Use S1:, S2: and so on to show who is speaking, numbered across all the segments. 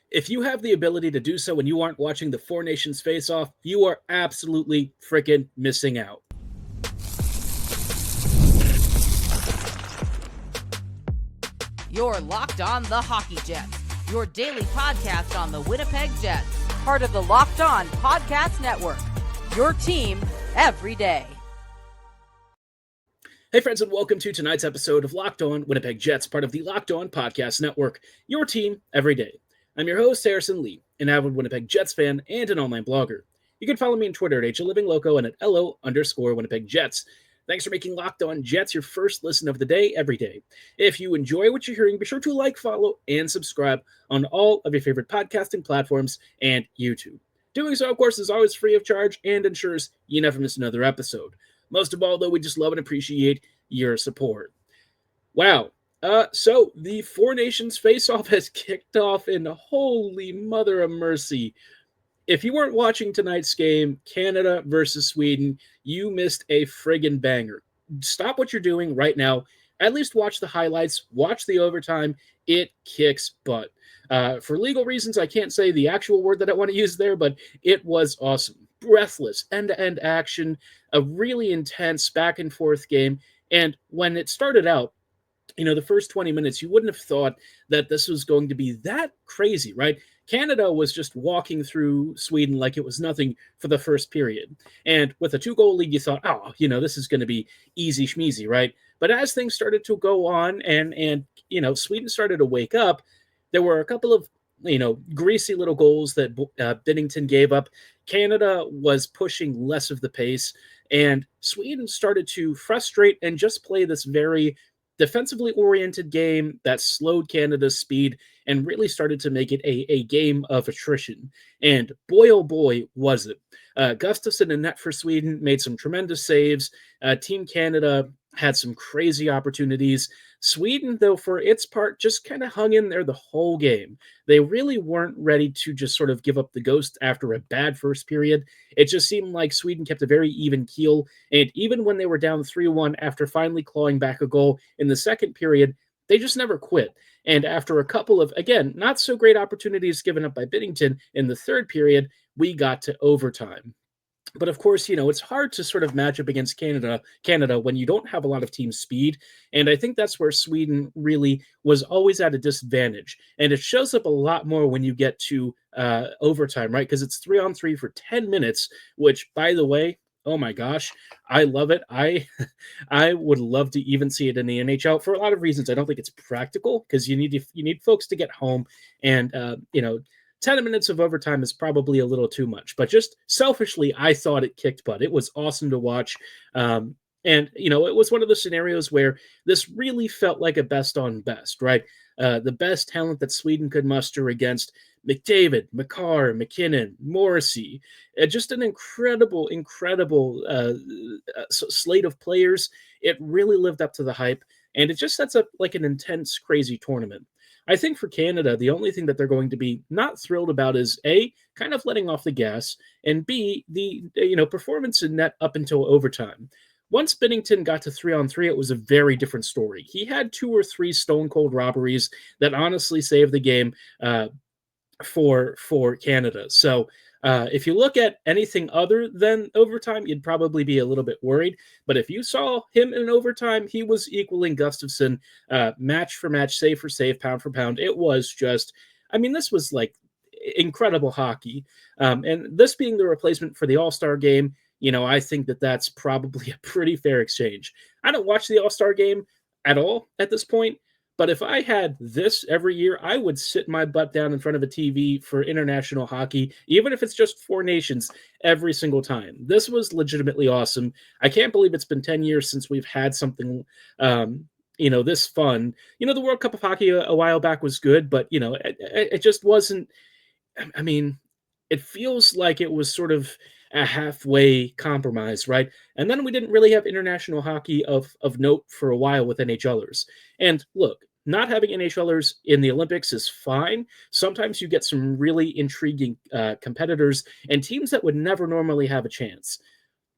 S1: If you have the ability to do so and you aren't watching the Four Nations face off, you are absolutely freaking missing out.
S2: You're Locked On the Hockey Jets, your daily podcast on the Winnipeg Jets, part of the Locked On Podcast Network, your team every day.
S1: Hey friends, and welcome to tonight's episode of Locked On Winnipeg Jets, part of the Locked On Podcast Network, your team every day. I'm your host, Harrison Lee, an avid Winnipeg Jets fan and an online blogger. You can follow me on Twitter at HLivingLoco and at LO_Winnipeg Jets. Thanks for making Locked On Jets your first listen of the day every day. If you enjoy what you're hearing, be sure to like, follow, and subscribe on all of your favorite podcasting platforms and YouTube. Doing so, of course, is always free of charge and ensures you never miss another episode. Most of all, though, we just love and appreciate your support. Wow. So the Four Nations face-off has kicked off, and holy mother of mercy. If you weren't watching tonight's game, Canada versus Sweden, you missed a friggin' banger. Stop what you're doing right now. At least watch the highlights. Watch the overtime. It kicks butt. For legal reasons, I can't say the actual word that I want to use there, but it was awesome. Breathless, end-to-end action, a really intense back-and-forth game. And when it started out, the first 20 minutes, you wouldn't have thought that this was going to be that crazy, right? Canada was just walking through Sweden like it was nothing for the first period. And with a 2-goal lead, you thought, this is going to be easy schmeezy, right? But as things started to go on and Sweden started to wake up, there were a couple of, greasy little goals that Binnington gave up. Canada was pushing less of the pace, and Sweden started to frustrate and just play this very defensively oriented game that slowed Canada's speed and really started to make it a game of attrition. And boy, oh boy, was it. Gustafsson in net for Sweden made some tremendous saves. Team Canada had some crazy opportunities. Sweden, though, for its part, just kind of hung in there the whole game. They really weren't ready to just sort of give up the ghost after a bad first period. It just seemed like Sweden kept a very even keel, and even when they were down 3-1 after finally clawing back a goal in the second period, they just never quit. And after a couple of, again, not so great opportunities given up by Binnington in the third period, we got to overtime. But of course, it's hard to sort of match up against Canada when you don't have a lot of team speed. And I think that's where Sweden really was always at a disadvantage. And it shows up a lot more when you get to overtime, right? Because it's 3-on-3 for 10 minutes, which, by the way, oh my gosh, I love it. I would love to even see it in the NHL for a lot of reasons. I don't think it's practical because you need folks to get home, and 10 minutes of overtime is probably a little too much, but just selfishly, I thought it kicked butt. It was awesome to watch. And it was one of the scenarios where this really felt like a best on best, right? The best talent that Sweden could muster against McDavid, McCarr, McKinnon, Morrissey, just an incredible slate of players. It really lived up to the hype, and it just sets up like an intense, crazy tournament. I think for Canada, the only thing that they're going to be not thrilled about is A, kind of letting off the gas, and B, the performance in net up until overtime. Once Binnington got to 3-on-3, it was a very different story. He had 2 or 3 stone-cold robberies that honestly saved the game for Canada. So if you look at anything other than overtime, you'd probably be a little bit worried. But if you saw him in overtime, he was equaling Gustafsson match for match, save for save, pound for pound. It was just, this was like incredible hockey. And this being the replacement for the All-Star game, I think that that's probably a pretty fair exchange. I don't watch the All-Star game at all at this point. But if I had this every year, I would sit my butt down in front of a TV for international hockey, even if it's just Four Nations, every single time. This was legitimately awesome. I can't believe it's been 10 years since we've had something, this fun. The World Cup of Hockey a while back was good, but, it just wasn't. It feels like it was sort of a halfway compromise, right? And then we didn't really have international hockey of note for a while with NHLers. And look, not having NHLers in the Olympics is fine. Sometimes you get some really intriguing competitors and teams that would never normally have a chance.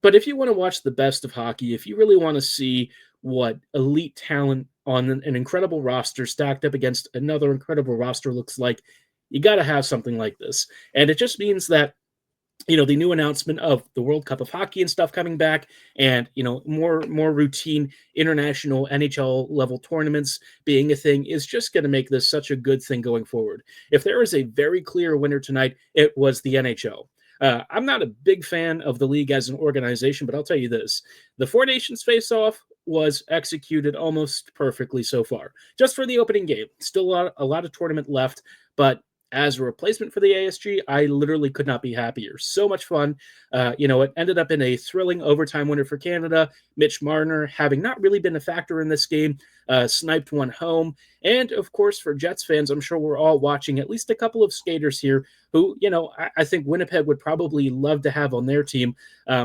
S1: But if you want to watch the best of hockey, if you really want to see what elite talent on an incredible roster stacked up against another incredible roster looks like, You got to have something like this. And it just means that, the new announcement of the World Cup of Hockey and stuff coming back, and more routine international NHL level tournaments being a thing is just going to make this such a good thing going forward. If there is a very clear winner tonight, it was the NHL. I'm not a big fan of the league as an organization, but I'll tell you this: the Four Nations face-off was executed almost perfectly so far. Just for the opening game, still a lot of tournament left, but as a replacement for the ASG, I literally could not be happier. So much fun. It ended up in a thrilling overtime winner for Canada. Mitch Marner, having not really been a factor in this game, sniped one home. And, of course, for Jets fans, I'm sure we're all watching at least a couple of skaters here who, I think Winnipeg would probably love to have on their team,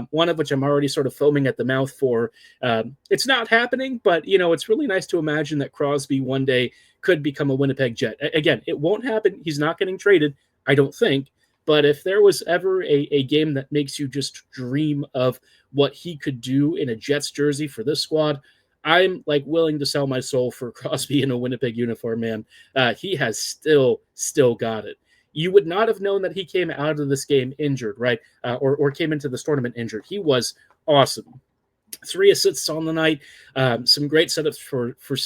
S1: one of which I'm already sort of foaming at the mouth for. It's not happening, but, it's really nice to imagine that Crosby one day could become a Winnipeg Jet. Again, it won't happen. He's not getting traded, I don't think. But if there was ever a game that makes you just dream of what he could do in a Jets jersey for this squad, I'm willing to sell my soul for Crosby in a Winnipeg uniform, man. He has still got it. You would not have known that he came out of this game injured, right? Or came into this tournament injured. He was awesome. 3 assists on the night, some great setups for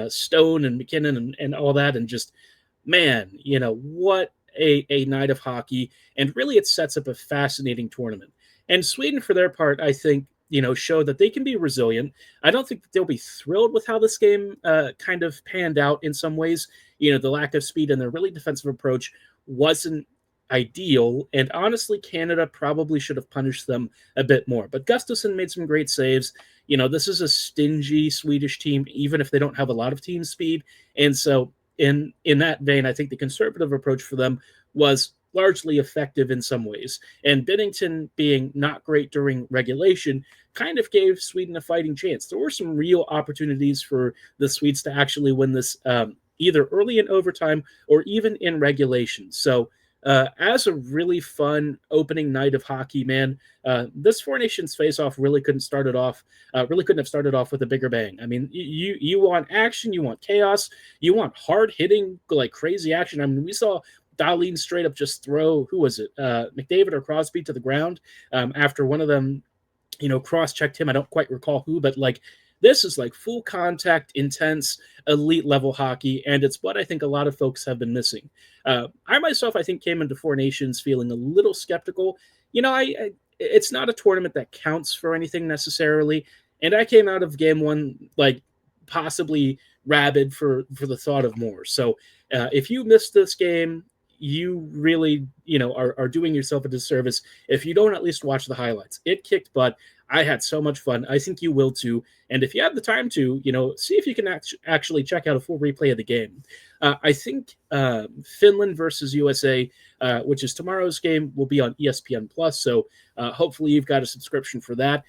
S1: Stone and McKinnon and all that, and just, man, what a night of hockey. And really it sets up a fascinating tournament. And Sweden, for their part, I think, showed that they can be resilient. I don't think that they'll be thrilled with how this game kind of panned out in some ways. The lack of speed and their really defensive approach wasn't ideal, and honestly, Canada probably should have punished them a bit more. But Gustafsson made some great saves. This is a stingy Swedish team, even if they don't have a lot of team speed. And so in that vein, I think the conservative approach for them was largely effective in some ways. And Binnington being not great during regulation kind of gave Sweden a fighting chance. There were some real opportunities for the Swedes to actually win this either early in overtime or even in regulation. So as a really fun opening night of hockey, man, this Four Nations face-off really couldn't have started off with a bigger bang. I mean, you want action, you want chaos, you want hard-hitting, crazy action. I mean, we saw Dahlin straight up just throw, who was it, McDavid or Crosby to the ground after one of them, cross-checked him. I don't quite recall who, but this is full contact, intense, elite level hockey, and it's what I think a lot of folks have been missing. I myself, I think, came into Four Nations feeling a little skeptical. It's not a tournament that counts for anything necessarily, and I came out of game one possibly rabid for the thought of more. So if you missed this game, you really, are doing yourself a disservice if you don't at least watch the highlights. It kicked butt. I had so much fun. I think you will too. And if you have the time to, see if you can actually check out a full replay of the game. I think Finland versus USA, which is tomorrow's game, will be on ESPN Plus. So hopefully you've got a subscription for that.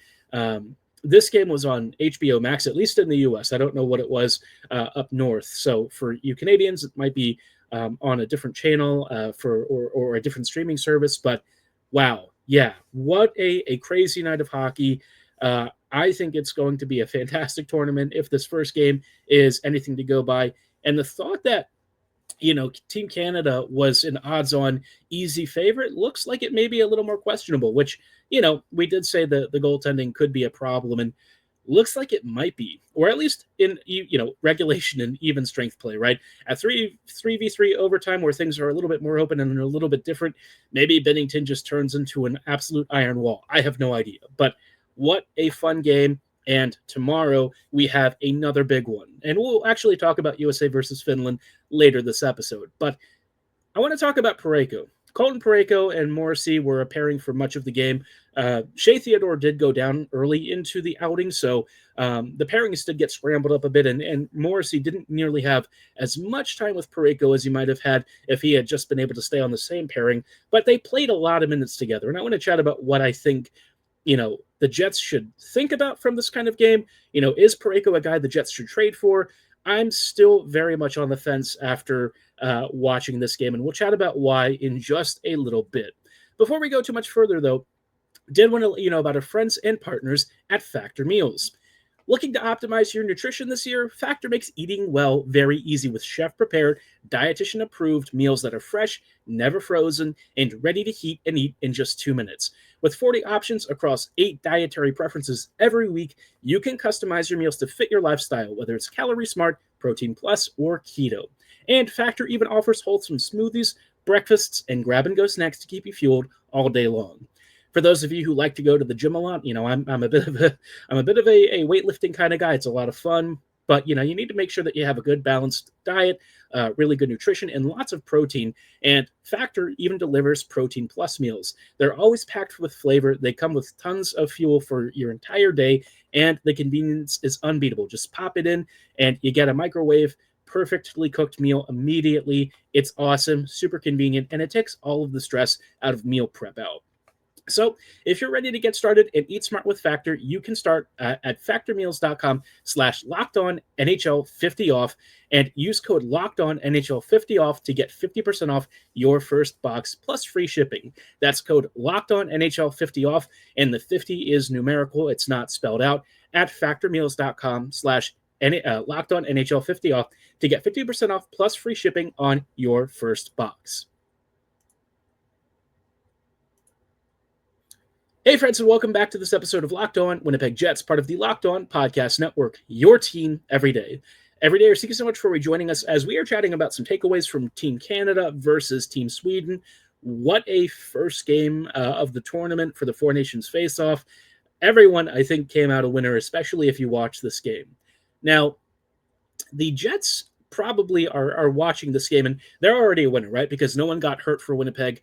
S1: This game was on HBO Max, at least in the US. I don't know what it was up north. So for you Canadians, it might be on a different channel or a different streaming service. But wow. Yeah, what a crazy night of hockey. I think it's going to be a fantastic tournament if this first game is anything to go by. And the thought that, Team Canada was an odds-on easy favorite looks like it may be a little more questionable, which, we did say that the goaltending could be a problem, and looks like it might be, or at least in, regulation and even strength play, right? At 3v3 overtime where things are a little bit more open and a little bit different, maybe Binnington just turns into an absolute iron wall. I have no idea, but what a fun game. And tomorrow we have another big one, and we'll actually talk about USA versus Finland later this episode. But I want to talk about Parayko. Colton Parayko and Morrissey were a pairing for much of the game. Shea Theodore did go down early into the outing, so the pairings did get scrambled up a bit, and Morrissey didn't nearly have as much time with Parayko as he might have had if he had just been able to stay on the same pairing, but they played a lot of minutes together, and I want to chat about what I think, the Jets should think about from this kind of game. Is Parayko a guy the Jets should trade for? I'm still very much on the fence after watching this game, and we'll chat about why in just a little bit. Before we go too much further, though, did want to let you know about our friends and partners at Factor Meals. Looking to optimize your nutrition this year? Factor makes eating well very easy with chef-prepared, dietitian-approved meals that are fresh, never frozen, and ready to heat and eat in just 2 minutes. With 40 options across 8 dietary preferences every week, you can customize your meals to fit your lifestyle, whether it's calorie smart, protein plus, or keto. And Factor even offers wholesome smoothies, breakfasts, and grab-and-go snacks to keep you fueled all day long. For those of you who like to go to the gym a lot, I'm a bit of a weightlifting kind of guy. It's a lot of fun, but you need to make sure that you have a good balanced diet, really good nutrition, and lots of protein. And Factor even delivers protein plus meals. They're always packed with flavor. They come with tons of fuel for your entire day, and the convenience is unbeatable. Just pop it in, and you get a microwave perfectly cooked meal immediately. It's awesome, super convenient, and it takes all of the stress out of meal prep out. So if you're ready to get started and eat smart with Factor, you can start at factormeals.com/LockedOnNHL50off and use code LockedOnNHL50off to get 50% off your first box plus free shipping. That's code LockedOnNHL50off, and the 50 is numerical. It's not spelled out, at factormeals.com/LockedOnNHL50off to get 50% off plus free shipping on your first box. Hey friends, and welcome back to this episode of Locked On Winnipeg Jets, part of the Locked On Podcast Network, your team every day. Every day, thank you so much for rejoining us as we are chatting about some takeaways from Team Canada versus Team Sweden. What a first game of the tournament for the Four Nations face-off. Everyone, I think, came out a winner, especially if you watch this game. Now, the Jets probably are watching this game, and they're already a winner, right? Because no one got hurt for Winnipeg.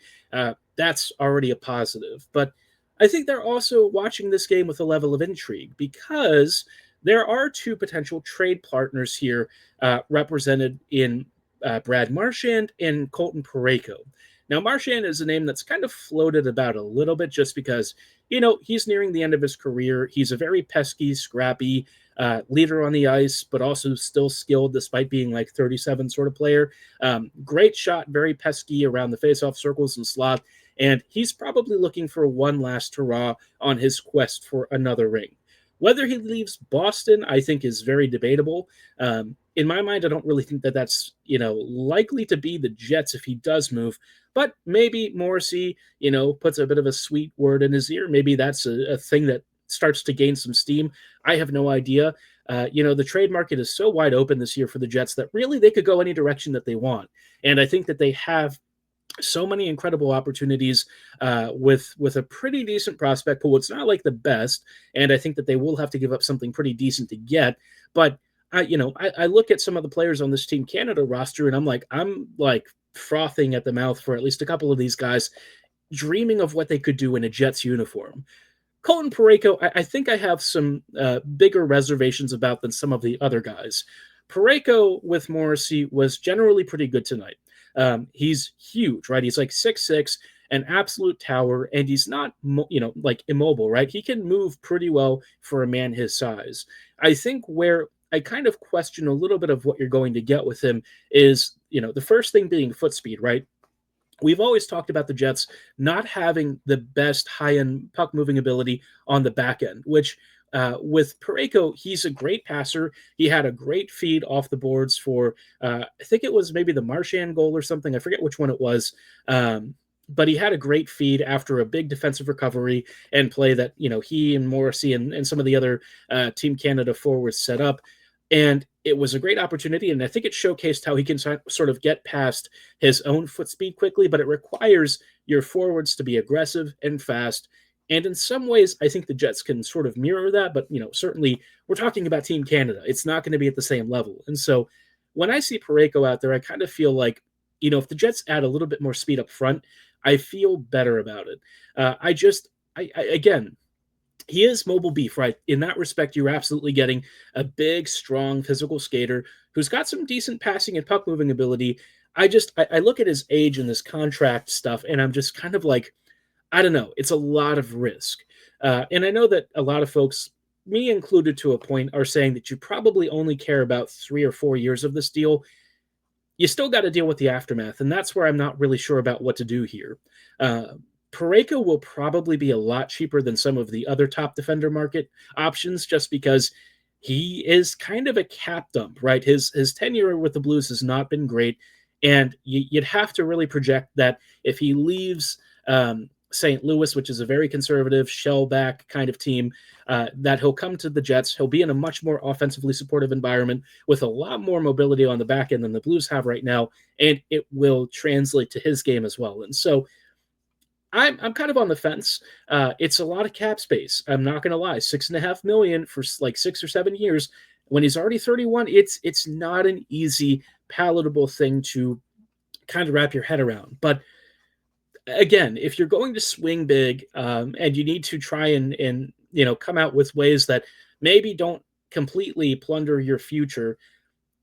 S1: That's already a positive. But I think they're also watching this game with a level of intrigue because there are two potential trade partners here represented in Brad Marchand and Colton Parayko. Now, Marchand is a name that's kind of floated about a little bit just because, he's nearing the end of his career. He's a very pesky, scrappy leader on the ice, but also still skilled despite being like 37 sort of player. Great shot, very pesky around the faceoff circles and slot. And he's probably looking for one last hurrah on his quest for another ring. Whether he leaves Boston, I think, is very debatable. In my mind, I don't really think that that's, likely to be the Jets if he does move. But maybe Morrissey, puts a bit of a sweet word in his ear. Maybe that's a thing that starts to gain some steam. I have no idea. The trade market is so wide open this year for the Jets that really they could go any direction that they want. And I think that they have so many incredible opportunities with a pretty decent prospect pool. It's not like the best, and I think that they will have to give up something pretty decent to get. But I look at some of the players on this Team Canada roster, and I'm like frothing at the mouth for at least a couple of these guys, dreaming of what they could do in a Jets uniform. Colton Parayko, I think I have some bigger reservations about than some of the other guys. Parayko with Morrissey was generally pretty good tonight. He's huge, right? He's like 6'6", an absolute tower, and he's not, like immobile, right? He can move pretty well for a man his size. I think where I kind of question a little bit of what you're going to get with him is, the first thing being foot speed, right? We've always talked about the Jets not having the best high-end puck moving ability on the back end, which with Parayko, he's a great passer. He had a great feed off the boards for, I think it was maybe the Marchand goal or something. I forget which one it was. But he had a great feed after a big defensive recovery and play that, he and Morrissey and some of the other Team Canada forwards set up. And it was a great opportunity, and I think it showcased how he can sort of get past his own foot speed quickly, but it requires your forwards to be aggressive and fast. And in some ways, I think the Jets can sort of mirror that, but, certainly we're talking about Team Canada. It's not going to be at the same level. And so when I see Parayko out there, I kind of feel like, if the Jets add a little bit more speed up front, I feel better about it. Again, he is mobile beef, right? In that respect, you're absolutely getting a big, strong, physical skater who's got some decent passing and puck moving ability. I look at his age and this contract stuff, and I'm just kind of like, I don't know. It's a lot of risk. And I know that a lot of folks, me included to a point, are saying that you probably only care about 3 or 4 years of this deal. You still got to deal with the aftermath, and that's where I'm not really sure about what to do here. Parayko will probably be a lot cheaper than some of the other top defender market options just because he is kind of a cap dump, right? His tenure with the Blues has not been great, and you'd have to really project that if he leaves St. Louis, which is a very conservative shellback kind of team, that he'll come to the Jets. He'll be in a much more offensively supportive environment with a lot more mobility on the back end than the Blues have right now, and it will translate to his game as well. And so I'm kind of on the fence. It's a lot of cap space. I'm not going to lie. $6.5 million for like 6 or 7 years when he's already 31. It's not an easy, palatable thing to kind of wrap your head around. But again, if you're going to swing big and you need to try and come out with ways that maybe don't completely plunder your future,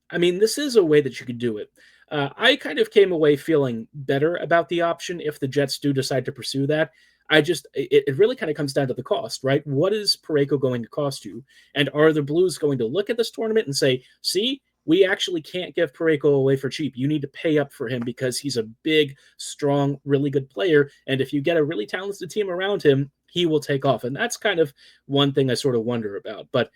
S1: I mean, this is a way that you could do it. I kind of came away feeling better about the option if the Jets do decide to pursue that. It really kind of comes down to the cost, right? What is Parayko going to cost you? And are the Blues going to look at this tournament and say, see, we actually can't give Parayko away for cheap. You need to pay up for him because he's a big, strong, really good player. And if you get a really talented team around him, he will take off. And that's kind of one thing I sort of wonder about. But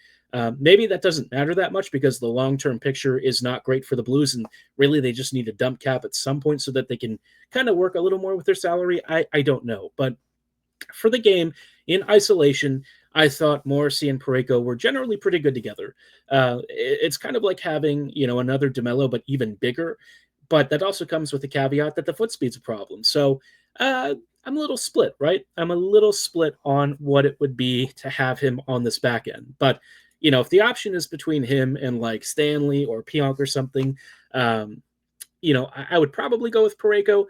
S1: maybe that doesn't matter that much because the long-term picture is not great for the Blues, and really they just need to dump cap at some point so that they can kind of work a little more with their salary. I don't know. But for the game, in isolation, I thought Morrissey and Parayko were generally pretty good together. It's kind of like having, another DeMello, but even bigger. But that also comes with the caveat that the foot speed's a problem. So I'm a little split, right? I'm a little split on what it would be to have him on this back end. But if the option is between him and like Stanley or Pionk or something, I would probably go with Parayko.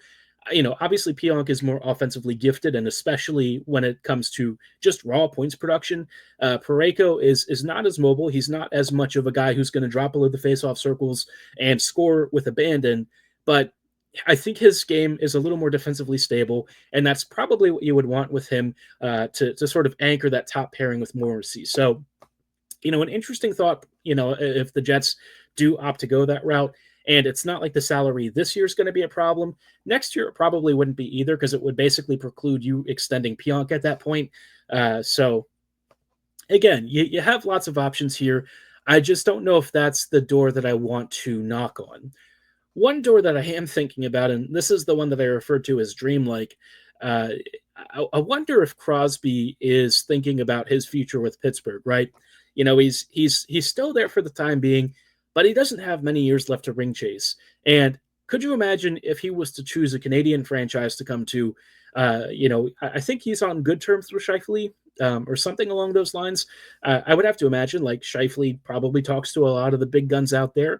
S1: Obviously Pionk is more offensively gifted, and especially when it comes to just raw points production, Parayko is not as mobile. He's not as much of a guy who's going to drop below the faceoff circles and score with abandon, but I think his game is a little more defensively stable, and that's probably what you would want with him to sort of anchor that top pairing with Morrissey. So, an interesting thought, if the Jets do opt to go that route, and it's not like the salary this year is going to be a problem. Next year, it probably wouldn't be either because it would basically preclude you extending Pionk at that point. So, again, you have lots of options here. I just don't know if that's the door that I want to knock on. One door that I am thinking about, and this is the one that I referred to as dreamlike, I wonder if Crosby is thinking about his future with Pittsburgh, right? He's still there for the time being, but he doesn't have many years left to ring chase. And could you imagine if he was to choose a Canadian franchise to come to? I think he's on good terms with Scheifele or something along those lines. I would have to imagine like Scheifele probably talks to a lot of the big guns out there.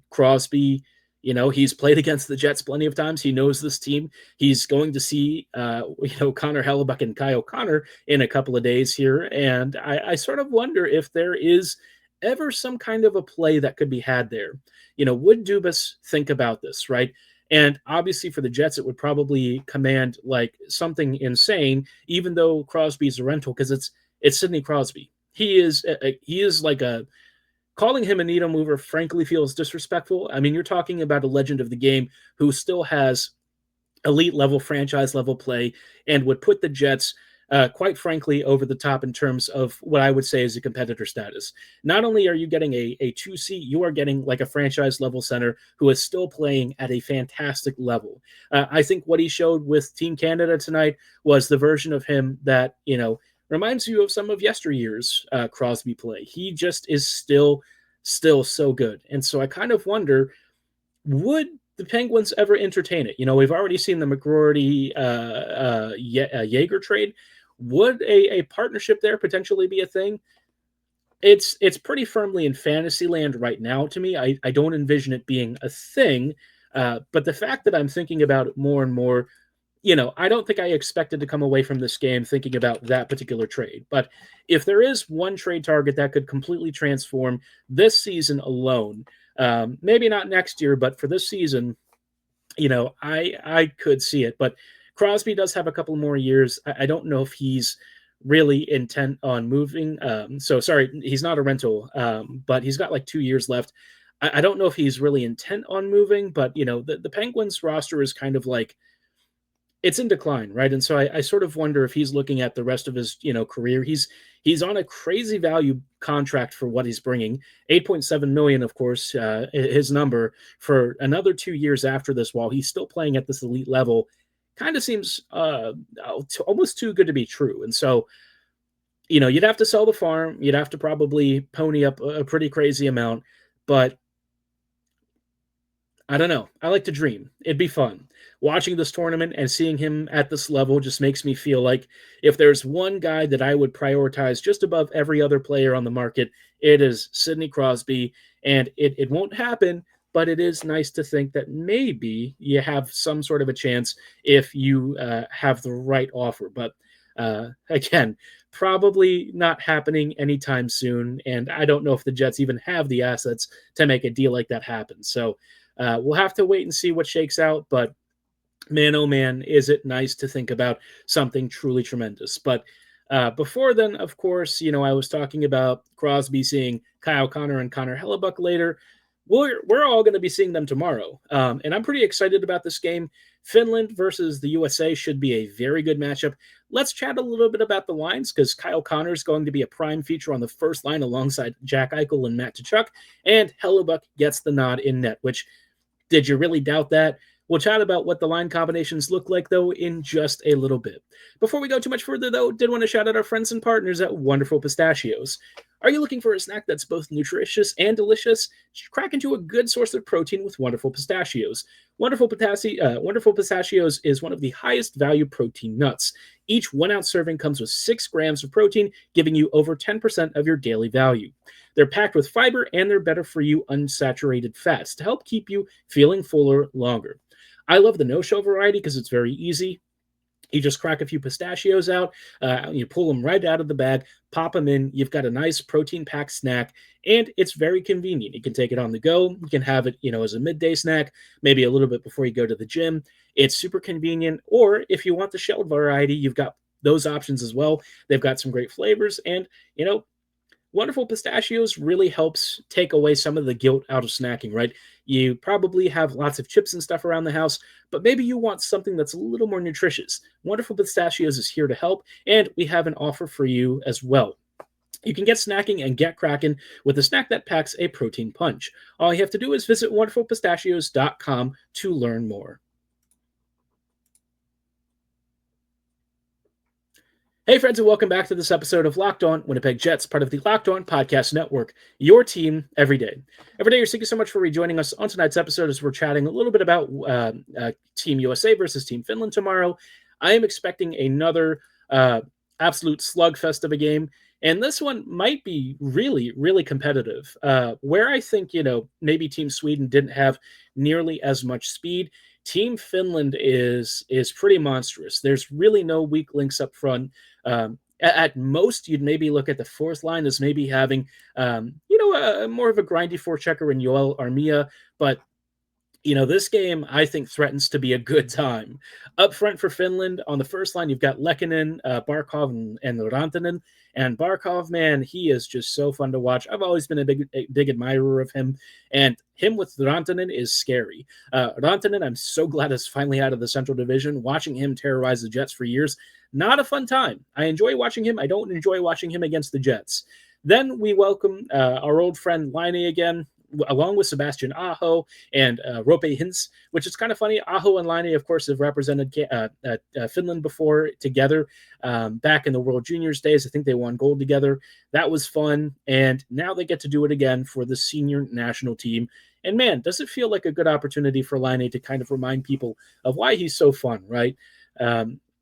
S1: Crosby, he's played against the Jets plenty of times. He knows this team. He's going to see, Connor Hellebuyck and Kyle Connor in a couple of days here. And I sort of wonder if there is ever some kind of a play that could be had there. Would Dubas think about this, right? And obviously for the Jets, it would probably command like something insane, even though Crosby's a rental, because it's Sidney Crosby. He is like calling him a needle mover, frankly, feels disrespectful. I mean, you're talking about a legend of the game who still has elite level, franchise level play, and would put the Jets, quite frankly, over the top in terms of what I would say is a competitor status. Not only are you getting a 2C, you are getting like a franchise level center who is still playing at a fantastic level. I think what he showed with Team Canada tonight was the version of him that, reminds you of some of yesteryear's Crosby play. He just is still so good. And so I kind of wonder, would the Penguins ever entertain it? We've already seen the McGroarty Jaeger trade. Would a partnership there potentially be a thing? It's pretty firmly in fantasy land right now to me. I don't envision it being a thing. But the fact that I'm thinking about it more and more, I don't think I expected to come away from this game thinking about that particular trade. But if there is one trade target that could completely transform this season alone, maybe not next year, but for this season, I could see it. But Crosby does have a couple more years. I don't know if he's really intent on moving. He's not a rental, but he's got like 2 years left. I don't know if he's really intent on moving, but, the Penguins roster is kind of like, it's in decline, right? And so I sort of wonder if he's looking at the rest of his, career. He's on a crazy value contract for what he's bringing. 8.7 million, of course, his number for another 2 years after this, while he's still playing at this elite level, kind of seems almost too good to be true. And so, you'd have to sell the farm. You'd have to probably pony up a pretty crazy amount, but I don't know. I like to dream. It'd be fun. Watching this tournament and seeing him at this level just makes me feel like if there's one guy that I would prioritize just above every other player on the market, it is Sidney Crosby. And it won't happen, but it is nice to think that maybe you have some sort of a chance if you have the right offer. But again, probably not happening anytime soon. And I don't know if the Jets even have the assets to make a deal like that happen. So we'll have to wait and see what shakes out, but man, oh man, is it nice to think about something truly tremendous. But before then, of course, I was talking about Crosby seeing Kyle Connor and Connor Hellebuyck later. We're all going to be seeing them tomorrow, and I'm pretty excited about this game. Finland versus the USA should be a very good matchup. Let's chat a little bit about the lines, because Kyle Connor is going to be a prime feature on the first line alongside Jack Eichel and Matt Tkachuk, and Hellebuyck gets the nod in net, which, did you really doubt that? We'll chat about what the line combinations look like, though, in just a little bit. Before we go too much further, though, did want to shout out our friends and partners at Wonderful Pistachios. Are you looking for a snack that's both nutritious and delicious? Crack into a good source of protein with Wonderful Pistachios. Wonderful Pistachios is one of the highest value protein nuts. Each 1 ounce serving comes with 6 grams of protein, giving you over 10% of your daily value. They're packed with fiber, and they're better for you unsaturated fats to help keep you feeling fuller longer. I love the no-show variety because it's very easy. You just crack a few pistachios out, you pull them right out of the bag, pop them in. You've got a nice protein-packed snack, and it's very convenient. You can take it on the go. You can have it, as a midday snack, maybe a little bit before you go to the gym. It's super convenient. Or if you want the shelled variety, you've got those options as well. They've got some great flavors, and, Wonderful Pistachios really helps take away some of the guilt out of snacking, right? You probably have lots of chips and stuff around the house, but maybe you want something that's a little more nutritious. Wonderful Pistachios is here to help, and we have an offer for you as well. You can get snacking and get crackin with a snack that packs a protein punch. All you have to do is visit wonderfulpistachios.com to learn more. Hey friends, and welcome back to this episode of Locked On Winnipeg Jets, part of the Locked On Podcast Network, your team every day. Every day, thank you so much for rejoining us on tonight's episode as we're chatting a little bit about Team USA versus Team Finland tomorrow. I am expecting another absolute slugfest of a game, and this one might be really, really competitive. Where I think, maybe Team Sweden didn't have nearly as much speed, Team Finland is pretty monstrous. There's really no weak links up front. At most, you'd maybe look at the fourth line as maybe having, more of a grindy forechecker in Joel Armia. But, this game, I think, threatens to be a good time. Up front for Finland, on the first line, you've got Lehkonen, Barkov, and Rantanen. And Barkov, man, he is just so fun to watch. I've always been a big admirer of him. And him with Rantanen is scary. Rantanen, I'm so glad is finally out of the Central Division. Watching him terrorize the Jets for years, not a fun time. I enjoy watching him. I don't enjoy watching him against the Jets. Then we welcome our old friend Laine again, along with Sebastian Aho and Rope Hintz, which is kind of funny. Aho and Laine, of course, have represented Finland before together back in the World Juniors days. I think they won gold together. That was fun. And now they get to do it again for the senior national team. And man, does it feel like a good opportunity for Laine to kind of remind people of why he's so fun, right?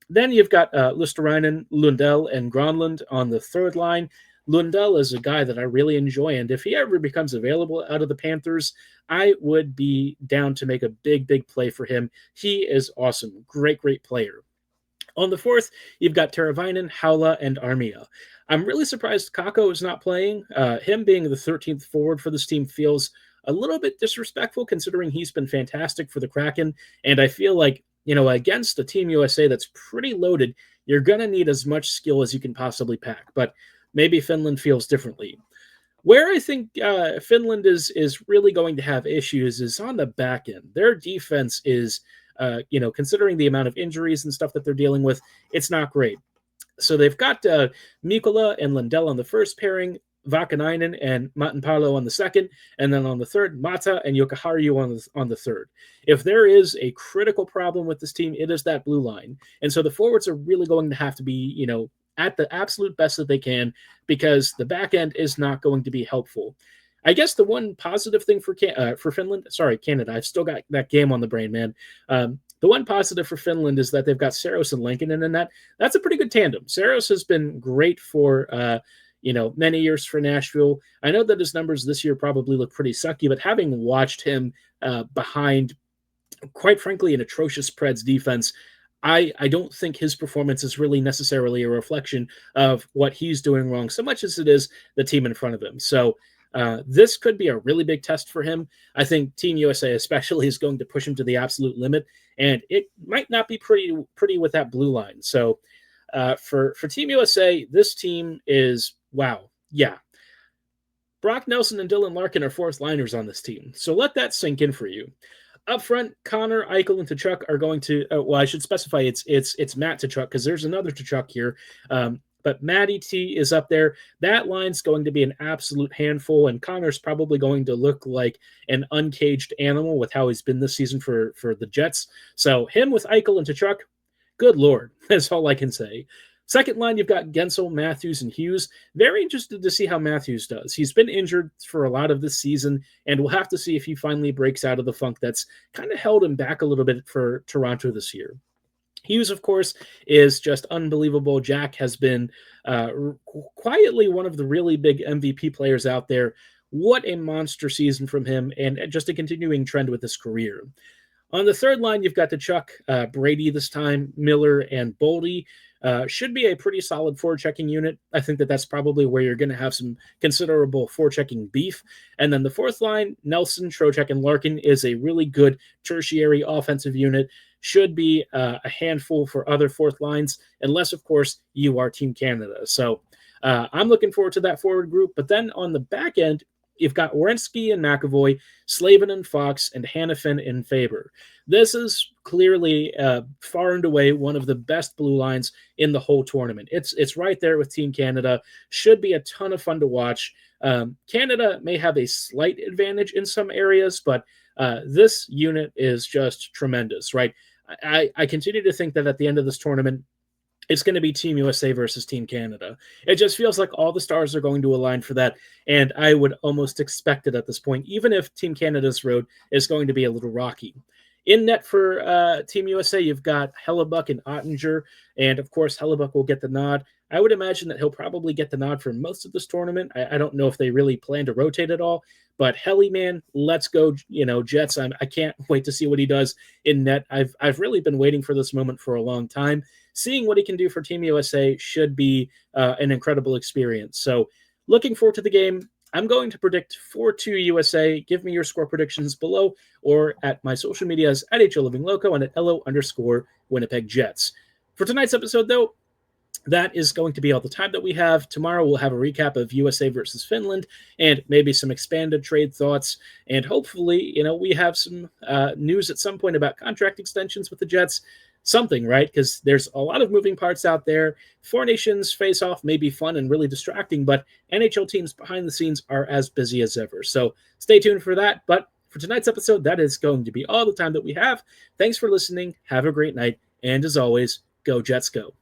S1: Then you've got Luosterainen, Lundell, and Granlund on the third line. Lundell is a guy that I really enjoy, and if he ever becomes available out of the Panthers, I would be down to make a big, big play for him. He is awesome. Great, great player. On the fourth, you've got Teravainen, Haula, and Armia. I'm really surprised Kakko is not playing. Him being the 13th forward for this team feels a little bit disrespectful, considering he's been fantastic for the Kraken, and I feel like, against a Team USA that's pretty loaded, you're going to need as much skill as you can possibly pack, but maybe Finland feels differently. Where I think Finland is really going to have issues is on the back end. Their defense is Considering the amount of injuries and stuff that they're dealing with, it's not great. So they've got Mikkola and Lindell on the first pairing, Vakanainen and Matanpalo on the second, and then on the third, Mata and Jokiharju on the third. If there is a critical problem with this team, it is that blue line. And so the forwards are really going to have to be, at the absolute best that they can, because the back end is not going to be helpful. I guess the one positive thing for Canada, I've still got that game on the brain, man. The one positive for Finland is that they've got Saros and Lankinen in that. That's a pretty good tandem. Saros has been great for many years for Nashville. I know that his numbers this year probably look pretty sucky, but having watched him behind, quite frankly, an atrocious Preds defense, I don't think his performance is really necessarily a reflection of what he's doing wrong so much as it is the team in front of him. So this could be a really big test for him. I think Team USA especially is going to push him to the absolute limit, and it might not be pretty with that blue line. So for Team USA, this team is, wow, yeah. Brock Nelson and Dylan Larkin are fourth liners on this team, so let that sink in for you. Up front, Connor, Eichel, and Tkachuk are going to. I should specify it's Matt Tkachuk, because there's another Tkachuk here. But Matty T is up there. That line's going to be an absolute handful, and Connor's probably going to look like an uncaged animal with how he's been this season for the Jets. So him with Eichel and Tkachuk, good Lord, that's all I can say. Second line, you've got Gensel, Matthews, and Hughes. Very interested to see how Matthews does. He's been injured for a lot of this season, and we'll have to see if he finally breaks out of the funk that's kind of held him back a little bit for Toronto this year. Hughes, of course, is just unbelievable. Jack has been quietly one of the really big MVP players out there. What a monster season from him, and just a continuing trend with his career. On the third line, you've got Tkachuk, Brady this time, Miller, and Boldy. Should be a pretty solid forechecking unit. I think that's probably where you're going to have some considerable forechecking beef. And then the fourth line, Nelson, Trocheck, and Larkin is a really good tertiary offensive unit. Should be a handful for other fourth lines, unless, of course, you are Team Canada. So I'm looking forward to that forward group. But then on the back end, you've got Werenski and McAvoy, Slavin and Fox, and Hanifin and Faber. This is clearly far and away one of the best blue lines in the whole tournament. It's right there with Team Canada. Should be a ton of fun to watch. Canada may have a slight advantage in some areas, but this unit is just tremendous, right? I continue to think that at the end of this tournament, it's going to be Team USA versus Team Canada. It just feels like all the stars are going to align for that, and I would almost expect it at this point, even if Team Canada's road is going to be a little rocky. In net for Team USA, you've got Hellebuyck and Ottinger, and of course, Hellebuyck will get the nod. I would imagine that he'll probably get the nod for most of this tournament. I don't know if they really plan to rotate at all, but Helly, man, let's go, Jets. I can't wait to see what he does in net. I've really been waiting for this moment for a long time. Seeing what he can do for Team USA should be an incredible experience. So looking forward to the game. I'm going to predict 4-2 USA. Give me your score predictions below or at my social medias at HLivingLoco and at LO_Winnipeg Jets. For tonight's episode, though, that is going to be all the time that we have. Tomorrow we'll have a recap of USA versus Finland and maybe some expanded trade thoughts. And hopefully, we have some news at some point about contract extensions with the Jets. Something, right? Because there's a lot of moving parts out there. Four Nations face-off may be fun and really distracting, but NHL teams behind the scenes are as busy as ever. So stay tuned for that. But for tonight's episode, that is going to be all the time that we have. Thanks for listening. Have a great night. And as always, go Jets go.